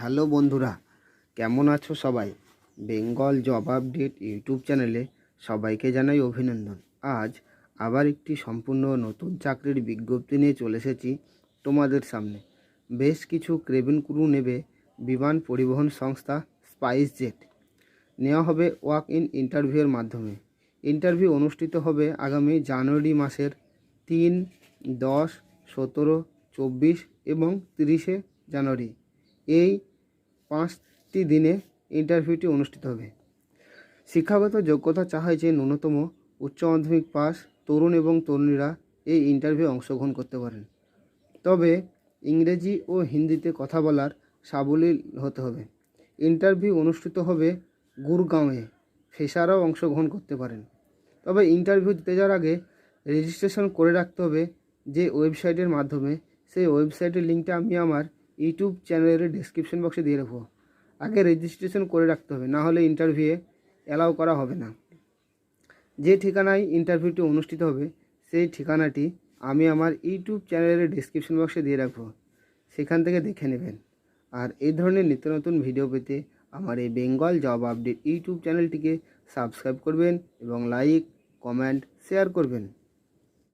Hello বন্ধুরা, কেমন আছো সবাই? বেঙ্গল জব আপডেট ইউটিউব চ্যানেলে সবাইকে জানাই অভিনন্দন। আজ আবার একটি সম্পূর্ণ নতুন চাকরির বিজ্ঞপ্তি নিয়ে চলে এসেছি তোমাদের সামনে। বেশ কিছু কেবিন ক্রু নেবে বিমান পরিবহন সংস্থা স্পাইস জেট। নেওয়া হবে ওয়াক ইন ইন্টারভিউয়ের মাধ্যমে। ইন্টারভিউ অনুষ্ঠিত হবে আগামী জানুয়ারি মাসের 3, 10, 17, 24 এবং 30 জানুয়ারি। এই 5টি দিনে ইন্টারভিউটি অনুষ্ঠিত হবে। শিক্ষাগত যোগ্যতা চাওয়া হয়েছে ন্যূনতম উচ্চ মাধ্যমিক পাস। তরুণ এবং তরুণীরা এই ইন্টারভিউ অংশগ্রহণ করতে পারেন। তবে ইংরেজি ও হিন্দিতে কথা বলার সাবলীল হতে হবে। ইন্টারভিউ অনুষ্ঠিত হবে গুরগাঁওয়ে। ফ্রেশাররাও অংশগ্রহণ করতে পারেন। তবে ইন্টারভিউ দিতে যাওয়ার আগে রেজিস্ট্রেশন করে রাখতে হবে যে ওয়েবসাইটের মাধ্যমে। সেই ওয়েবসাইটের লিঙ্কটা আমি আমার ইউটিউব চ্যানেলের ডেসক্রিপশন বক্সে দিয়ে রাখবো। আগে রেজিস্ট্রেশন করে রাখতে হবে, না হলে ইন্টারভিউয়ে অ্যালাউ করা হবে না। যে ঠিকানায় ইন্টারভিউটি অনুষ্ঠিত হবে সেই ঠিকানাটি আমি আমার ইউটিউব চ্যানেলের ডেসক্রিপশন বক্সে দিয়ে রাখবো, সেখান থেকে দেখে নেবেন। আর এই ধরনের নিত্য নতুন ভিডিও পেতে আমার এই বেঙ্গল জব আপডেট ইউটিউব চ্যানেলটিকে সাবস্ক্রাইব করবেন এবং লাইক, কমেন্ট, শেয়ার করবেন।